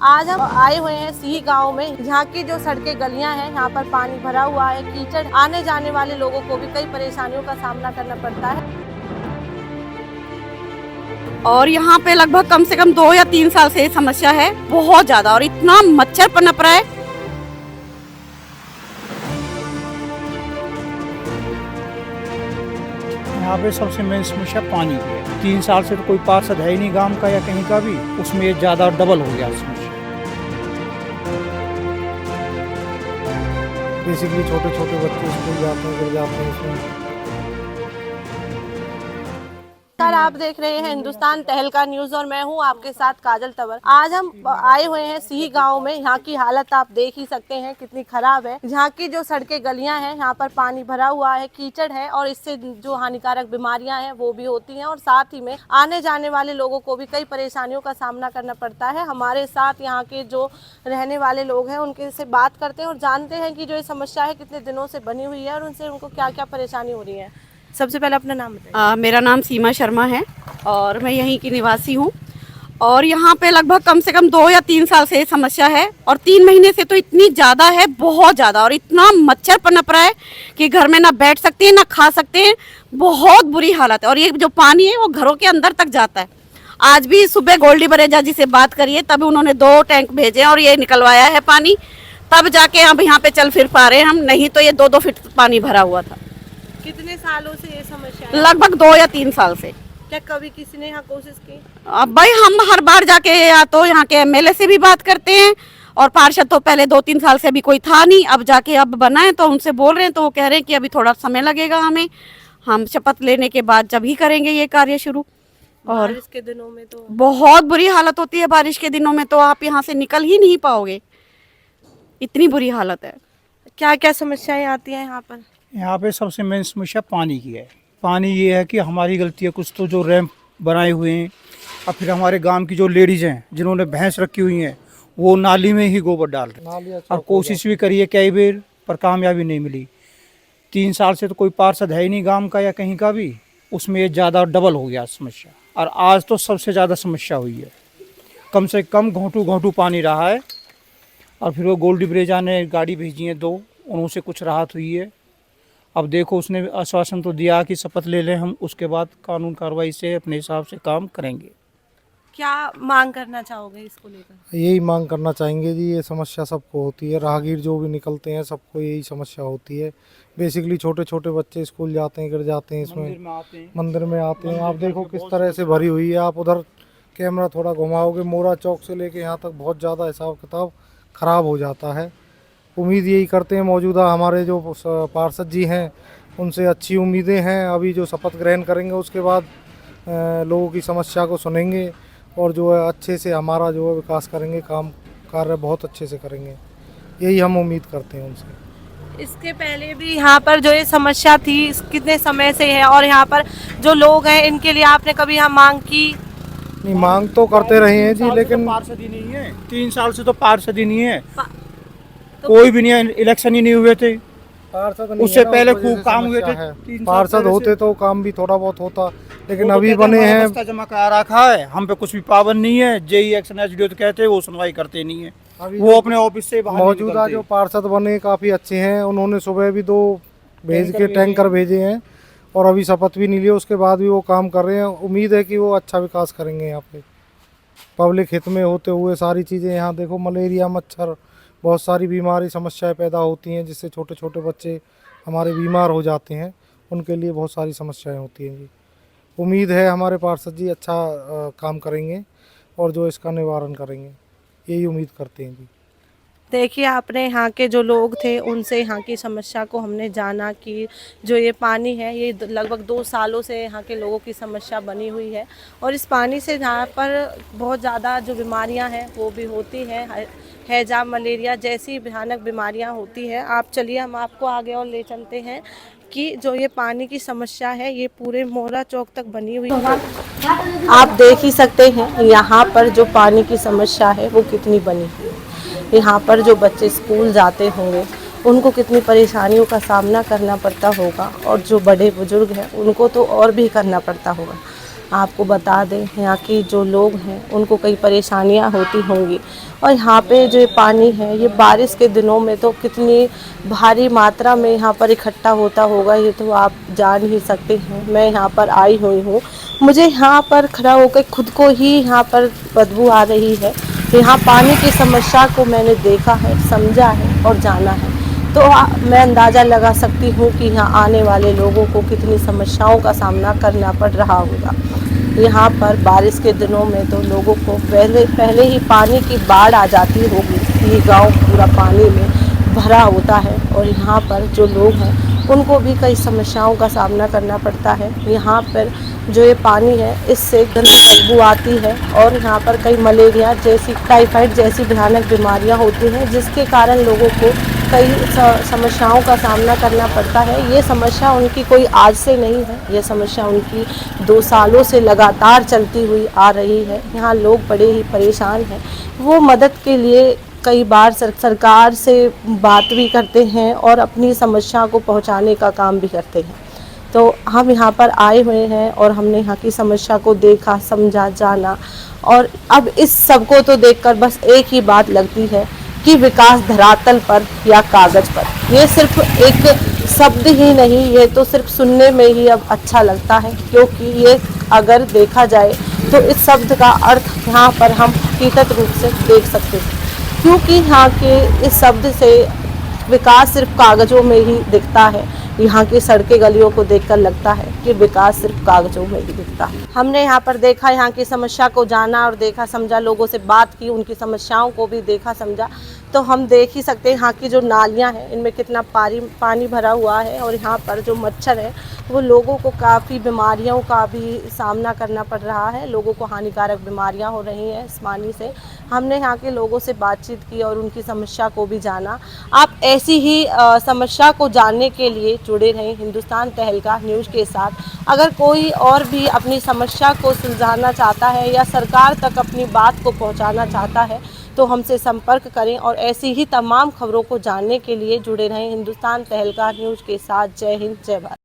आज हम आए हुए हैं सिही गांव में। यहाँ की जो सड़कें गलियां हैं, यहाँ पर पानी भरा हुआ है, कीचड़, आने जाने वाले लोगों को भी कई परेशानियों का सामना करना पड़ता है। और यहाँ पे लगभग कम से कम 2 या 3 साल से ये समस्या है बहुत ज्यादा, और इतना मच्छर पनप रहा है। यहाँ पे सबसे मेन समस्या पानी की है। 3 साल से तो कोई पार्षद है ही नहीं गांव का या कहीं का भी, उसमें ये ज़्यादा डबल हो गया समस्या। बेसिकली छोटे छोटे बच्चे स्कूल जाते हैं, गिर जाते हैं इसमें। सर, आप देख रहे हैं हिंदुस्तान तहलका न्यूज और मैं हूं आपके साथ काजल तंवर। आज हम आए हुए हैं सिही गांव में। यहाँ की हालत आप देख ही सकते हैं कितनी खराब है। यहाँ की जो सड़कें गलियां हैं, यहाँ पर पानी भरा हुआ है, कीचड़ है और इससे जो हानिकारक बीमारियां हैं वो भी होती हैं और साथ ही में आने जाने वाले लोगों को भी कई परेशानियों का सामना करना पड़ता है। हमारे साथ यहाँ के जो रहने वाले लोग हैं उनके से बात करते हैं और जानते हैं कि जो ये समस्या है कितने दिनों से बनी हुई है और उनसे उनको क्या क्या परेशानी हो रही है। सबसे पहले अपना नाम बताइए। मेरा नाम सीमा शर्मा है और मैं यहीं की निवासी हूँ। और यहाँ पे लगभग कम से कम 2 या 3 साल से ये समस्या है, और 3 महीने से तो इतनी ज़्यादा है, बहुत ज़्यादा, और इतना मच्छर पनप रहा है कि घर में ना बैठ सकते हैं ना खा सकते हैं। बहुत बुरी हालत है, और ये जो पानी है वो घरों के अंदर तक जाता है। आज भी सुबह गोल्डी बरेजा जी से बात करिए, तब उन्होंने 2 टैंक भेजे और ये निकलवाया है पानी, तब जाके अब यहाँ पे चल फिर पा रहे हैं हम, नहीं तो ये 2-2 फीट पानी भरा हुआ था। कितने सालों से ये समस्या है? लगभग 2 या 3 साल से। क्या कभी किसी ने यहाँ कोशिश की? अब भाई हम हर बार जाके या तो यहाँ के एमएलए से भी बात करते हैं, और पार्षद तो पहले 2-3 साल से अभी कोई था नहीं, अब जाके अब बना है तो उनसे बोल रहे हैं, तो वो कह रहे हैं कि अभी थोड़ा समय लगेगा हमें, हम शपथ लेने के बाद जब ही करेंगे ये कार्य शुरू। और बारिश के दिनों में तो बहुत बुरी हालत होती है, बारिश के दिनों में तो आप यहाँ से निकल ही नहीं पाओगे, इतनी बुरी हालत है। क्या क्या समस्याएं आती हैं यहाँ पर? यहाँ पे सबसे मेन समस्या पानी की है। पानी ये है कि हमारी गलती है कुछ, तो जो रैंप बनाए हुए हैं, और फिर हमारे गांव की जो लेडीज़ हैं जिन्होंने भैंस रखी हुई हैं, वो नाली में ही गोबर डाल रहे हैं, और कोशिश भी करी है कई बार पर कामयाबी नहीं मिली। 3 साल से तो कोई पार्षद है ही नहीं गांव का या कहीं का भी, उसमें ये ज़्यादा डबल हो गया समस्या, और आज तो सबसे ज़्यादा समस्या हुई है। कम से कम घोंटू पानी रहा है, और फिर वो गोल्डी ब्रेजा ने गाड़ी भेजी है 2, उनसे कुछ राहत हुई है। अब देखो, उसने आश्वासन तो दिया कि शपथ ले लें हम, उसके बाद कानून कार्रवाई से अपने हिसाब से काम करेंगे। क्या मांग करना चाहोगे इसको लेकर? यही मांग करना चाहेंगे जी, ये समस्या सबको होती है, राहगीर जो भी निकलते हैं सबको यही समस्या होती है। बेसिकली छोटे छोटे बच्चे स्कूल जाते हैं, गिर जाते हैं इसमें, मंदिर में आते हैं। आप देखो किस तरह से भरी हुई है। आप उधर कैमरा थोड़ा घुमाओगे, मोरा चौक से लेके यहाँ तक बहुत ज़्यादा हिसाब किताब ख़राब हो जाता है। उम्मीद यही करते हैं मौजूदा हमारे जो पार्षद जी हैं उनसे अच्छी उम्मीदें हैं। अभी जो शपथ ग्रहण करेंगे उसके बाद लोगों की समस्या को सुनेंगे और जो है अच्छे से हमारा जो है विकास करेंगे, काम कार्य बहुत अच्छे से करेंगे, यही हम उम्मीद करते हैं उनसे। इसके पहले भी यहाँ पर जो ये समस्या थी कितने समय से है, और यहाँ पर जो लोग हैं इनके लिए आपने कभी यहाँ मांग की? नहीं, मांग तो करते रहे हैं जी, लेकिन पार्षद ही नहीं है। 3 साल से तो पार्षद ही नहीं है, कोई भी नहीं है, इलेक्शन ही नहीं हुए थे। उससे पहले खूब काम हुए थे। पार्षद होते तो काम भी थोड़ा बहुत होता, लेकिन अभी बने हैं। जमा करा रखा है, हम पे कुछ भी पाबंद नहीं है। जेई एक्शन एसडीओ तो कहते हैं, वो सुनवाई करते नहीं है, वो अपने ऑफिस से बाहर मौजूदा जो पार्षद बने काफी अच्छे हैं। उन्होंने सुबह भी 2 भेज के टैंकर भेजे हैं, और अभी शपथ भी नहीं लिया, उसके बाद भी वो काम कर रहे हैं। उम्मीद है कि वो अच्छा विकास करेंगे। यहाँ पे पब्लिक हित में होते हुए सारी चीज़ें, यहाँ देखो मलेरिया, मच्छर, बहुत सारी बीमारी समस्याएं पैदा होती हैं, जिससे छोटे छोटे बच्चे हमारे बीमार हो जाते हैं। उनके लिए बहुत सारी समस्याएं होती हैं जी। उम्मीद है हमारे पार्षद जी अच्छा काम करेंगे और जो इसका निवारण करेंगे, यही उम्मीद करते हैं जी। देखिए, आपने यहाँ के जो लोग थे उनसे यहाँ की समस्या को हमने जाना कि जो ये पानी है ये लगभग 2 सालों से यहाँ के लोगों की समस्या बनी हुई है, और इस पानी से यहाँ पर बहुत ज़्यादा जो बीमारियाँ हैं वो भी होती हैं, हैजा, मलेरिया जैसी भयानक बीमारियाँ होती हैं। आप चलिए, हम आपको आगे और ले चलते हैं कि जो ये पानी की समस्या है ये पूरे मोरा चौक तक बनी हुई है। आप देख ही सकते हैं यहाँ पर जो पानी की समस्या है वो कितनी बनी हुई है। यहाँ पर जो बच्चे स्कूल जाते होंगे उनको कितनी परेशानियों का सामना करना पड़ता होगा, और जो बड़े बुजुर्ग हैं उनको तो और भी करना पड़ता होगा। आपको बता दें यहाँ के जो लोग हैं उनको कई परेशानियाँ होती होंगी। और यहाँ पे जो ये पानी है ये बारिश के दिनों में तो कितनी भारी मात्रा में यहाँ पर इकट्ठा होता होगा, ये तो आप जान ही सकते हैं। मैं यहाँ पर आई हुई हूँ, मुझे यहाँ पर खड़ा होकर खुद को ही यहाँ पर बदबू आ रही है। यहाँ पानी की समस्या को मैंने देखा है, समझा है और जाना है, तो मैं अंदाज़ा लगा सकती हूँ कि यहाँ आने वाले लोगों को कितनी समस्याओं का सामना करना पड़ रहा होगा। यहाँ पर बारिश के दिनों में तो लोगों को पहले ही पानी की बाढ़ आ जाती होगी। ये गांव पूरा पानी में भरा होता है और यहाँ पर जो लोग हैं उनको भी कई समस्याओं का सामना करना पड़ता है। यहाँ पर जो ये पानी है इससे गंदी बदबू आती है और यहाँ पर कई मलेरिया जैसी, टाइफाइड जैसी भयानक बीमारियाँ होती हैं, जिसके कारण लोगों को कई समस्याओं का सामना करना पड़ता है। ये समस्या उनकी कोई आज से नहीं है, ये समस्या उनकी 2 सालों से लगातार चलती हुई आ रही है। यहाँ लोग बड़े ही परेशान हैं। वो मदद के लिए कई बार सरकार से बात भी करते हैं और अपनी समस्या को पहुंचाने का काम भी करते हैं। तो हम यहाँ पर आए हुए हैं और हमने यहाँ की समस्या को देखा, समझा, जाना, और अब इस सब को तो देखकर बस एक ही बात लगती है कि विकास धरातल पर या कागज़ पर, ये सिर्फ एक शब्द ही नहीं, ये तो सिर्फ सुनने में ही अब अच्छा लगता है, क्योंकि ये अगर देखा जाए तो इस शब्द का अर्थ यहाँ पर हम हकीकत रूप से देख सकते हैं। क्योंकि यहाँ के इस शब्द से विकास सिर्फ कागज़ों में ही दिखता है। यहाँ की सड़कें गलियों को देखकर लगता है कि विकास सिर्फ कागज़ों में ही दिखता है। हमने यहाँ पर देखा, यहाँ की समस्या को जाना और देखा, समझा, लोगों से बात की, उनकी समस्याओं को भी देखा, समझा, तो हम देख ही सकते हैं यहाँ की जो नालियाँ हैं इनमें कितना पानी भरा हुआ है। और यहाँ पर जो मच्छर है वो लोगों को काफ़ी बीमारियों का भी सामना करना पड़ रहा है। लोगों को हानिकारक बीमारियाँ हो रही हैं इस पानी से। हमने यहाँ के लोगों से बातचीत की और उनकी समस्या को भी जाना। आप ऐसी ही समस्या को जानने के लिए जुड़े रहें हिंदुस्तान तहलका न्यूज़ के साथ। अगर कोई और भी अपनी समस्या को सुलझाना चाहता है या सरकार तक अपनी बात को पहुँचाना चाहता है तो हमसे संपर्क करें और ऐसी ही तमाम खबरों को जानने के लिए जुड़े रहें हिंदुस्तान तहलका न्यूज़ के साथ। जय हिंद, जय भारत।